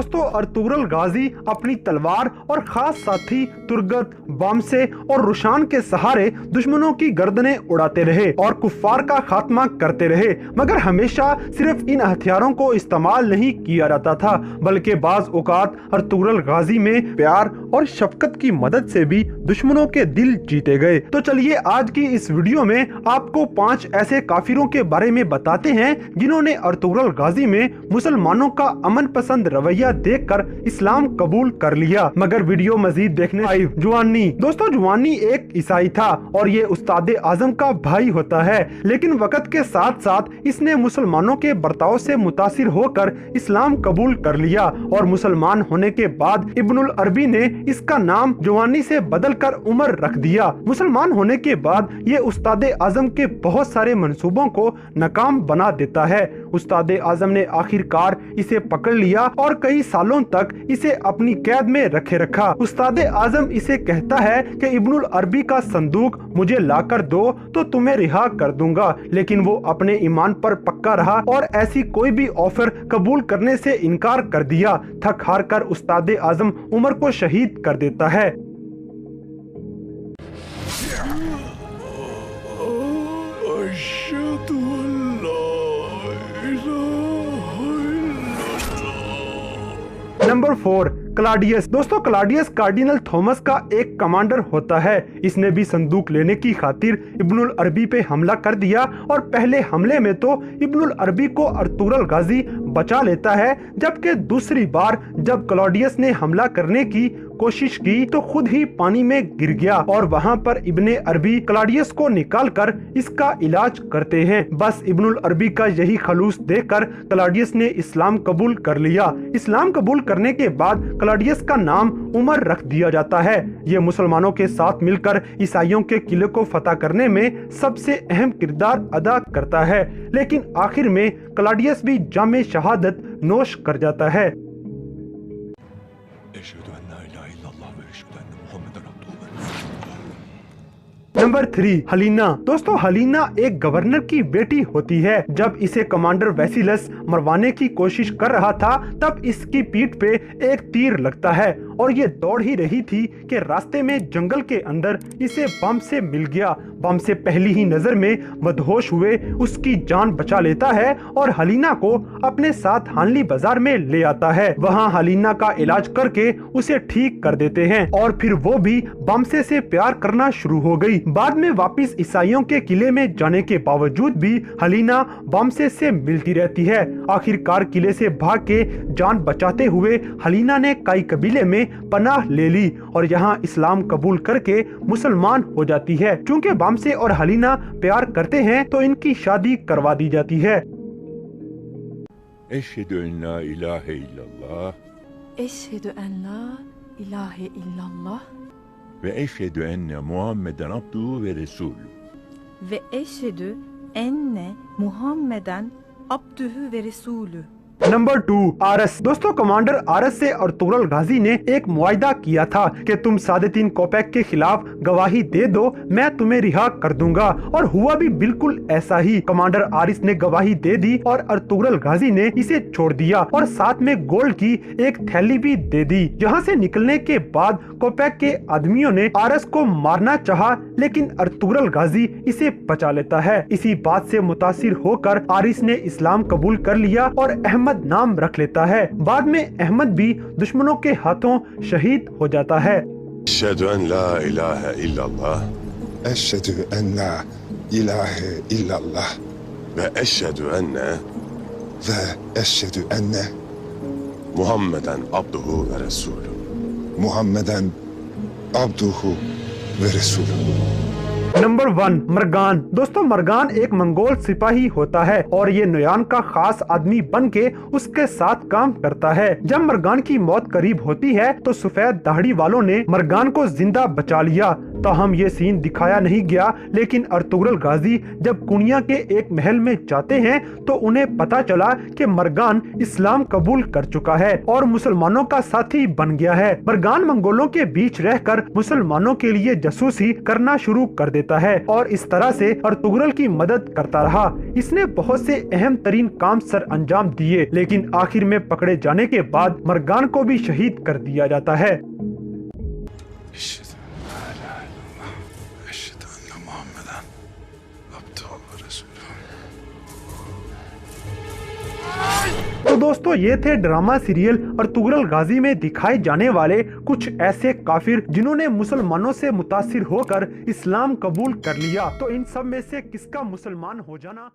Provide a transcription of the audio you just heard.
दोस्तों अर्तुगरुल गाजी अपनी तलवार और खास साथी तुर्गत, बामसे और रुशान के सहारे दुश्मनों की गर्दनें उड़ाते रहे और कुफ्फार का खात्मा करते रहे, मगर हमेशा सिर्फ इन हथियारों को इस्तेमाल नहीं किया जाता था, बल्कि बाज औकात अर्तुगरुल गाजी में प्यार और शफकत की मदद से भी दुश्मनों के दिल जीते गए। तो चलिए आज की इस वीडियो में आपको 5 ऐसे काफिरों के बारे में बताते हैं जिन्होंने अर्तुगरुल गाजी में मुसलमानों का अमन पसंद रवैया देखकर इस्लाम कबूल कर लिया। मगर वीडियो मजीद देखने जुवानी। दोस्तों जुवानी एक ईसाई था और ये उस्ताद आजम का भाई होता है, लेकिन वक्त के साथ साथ इसने मुसलमानों के बर्ताव से मुतासिर होकर इस्लाम कबूल कर लिया और मुसलमान होने के बाद इब्नुल अरबी ने इसका नाम जुवानी से बदलकर उमर रख दिया। मुसलमान होने के बाद ये उस्ताद आजम के बहुत सारे मंसूबों को नाकाम बना देता है। उस्ताद आजम ने आखिरकार इसे पकड़ लिया और कई सालों तक इसे अपनी कैद में रखे रखा। उस्ताद आजम इसे कहता है कि इब्नुल अरबी का संदूक मुझे लाकर दो तो तुम्हें रिहा कर दूंगा, लेकिन वो अपने ईमान पर पक्का रहा और ऐसी कोई भी ऑफर कबूल करने से इनकार कर दिया। थक हार कर उस्ताद आजम उमर को शहीद कर देता है। Number 4 Claudius. दोस्तों क्लाडियस कार्डिनल थॉमस का एक कमांडर होता है। इसने भी संदूक लेने की खातिर इब्नुल अरबी पे हमला कर दिया और पहले हमले में तो इब्नुल अरबी को अर्तुगरुल गाजी बचा लेता है, जबकि दूसरी बार जब क्लाडियस ने हमला करने की कोशिश की तो खुद ही पानी में गिर गया और वहाँ पर इब्ने अरबी क्लाडियस को निकालकर इसका इलाज करते हैं। बस इब्नुल अरबी का यही खलूस देखकर क्लाडियस ने इस्लाम कबूल कर लिया। इस्लाम कबूल करने के बाद क्लाडियस का नाम उमर रख दिया जाता है। ये मुसलमानों के साथ मिलकर ईसाइयों के किले को फतह करने में सबसे अहम किरदार अदा करता है, लेकिन आखिर में क्लाडियस भी जामे शहादत नोश कर जाता है। नंबर 3 हलीना। दोस्तों हलीना एक गवर्नर की बेटी होती है। जब इसे कमांडर वेसिलस मरवाने की कोशिश कर रहा था तब इसकी पीठ पे एक तीर लगता है और ये दौड़ ही रही थी कि रास्ते में जंगल के अंदर इसे बम से मिल गया। बम से पहली ही नजर में मदहोश हुए उसकी जान बचा लेता है और हलीना को अपने साथ हानली बाजार में ले आता है। वहाँ हलीना का इलाज करके उसे ठीक कर देते हैं और फिर वो भी बमसे से प्यार करना शुरू हो गई। बाद में वापिस ईसाइयों के किले में जाने के बावजूद भी हलीना बमसे से मिलती रहती है। आखिरकार किले से भाग के जान बचाते हुए हलीना ने काई कबीले में पनाह ले ली और यहाँ इस्लाम कबूल करके मुसलमान हो जाती है। चूँकि बमसे और हलीना प्यार करते हैं तो इनकी शादी करवा दी जाती है। एशहदु अन ला इलाहा इल्लल्लाह, एशहदु अन ला इलाहा इल्लल्लाह ve eşhedü enne Muhammeden abduhu ve resulü. ve eşhedü enne Muhammeden abdühü ve resulü. Number 2 आरस। दोस्तों कमांडर आरस से अर्तुगरुल गाजी ने एक मुआहिदा किया था कि तुम 3.5 कोपेक के खिलाफ गवाही दे दो, मैं तुम्हें रिहा कर दूंगा, और हुआ भी बिल्कुल ऐसा ही। कमांडर आरिस ने गवाही दे दी और अर्तुगरुल गाजी ने इसे छोड़ दिया और साथ में गोल्ड की एक थैली भी दे दी। यहाँ से निकलने के बाद कोपेक के आदमियों ने आरस को मारना चाहा, लेकिन अर्तुगरुल गाजी इसे बचा लेता है। इसी बात से मुतासिर होकर आरिस ने इस्लाम कबूल कर लिया और अहमद नाम रख लेता है। बाद में अहमद भी दुश्मनों के हाथों शहीद हो जाता है। एशहदु अन ला इलाहा इल्लल्लाह, एशहदु अन ला इलाहा इल्लल्लाह ve eşhedü enne ve eşhedü enne Muhammeden abduhu ve resulü. Muhammeden abduhu ve resulü. Number 1 मरगान। दोस्तों मरगान एक मंगोल सिपाही होता है और ये नुयान का खास आदमी बन के उसके साथ काम करता है। जब मरगान की मौत करीब होती है तो सफेद दाढ़ी वालों ने मरगान को जिंदा बचा लिया। ताहम ये सीन दिखाया नहीं गया, लेकिन अर्तुगरुल गाजी जब कुनिया के एक महल में जाते हैं तो उन्हें पता चला कि मरगान इस्लाम कबूल कर चुका है और मुसलमानों का साथी बन गया है। मरगान मंगोलों के बीच रहकर मुसलमानों के लिए जासूसी करना शुरू कर देता है और इस तरह से अर्तुगरुल की मदद करता रहा। इसने बहुत से अहम तरीन काम सर अंजाम दिए, लेकिन आखिर में पकड़े जाने के बाद मरगान को भी शहीद कर दिया जाता है। तो दोस्तों, ये थे ड्रामा सीरियल अर्तुगरुल गाजी में दिखाए जाने वाले कुछ ऐसे काफिर जिन्होंने मुसलमानों से मुतासिर होकर इस्लाम कबूल कर लिया। तो इन सब में से किसका मुसलमान हो जाना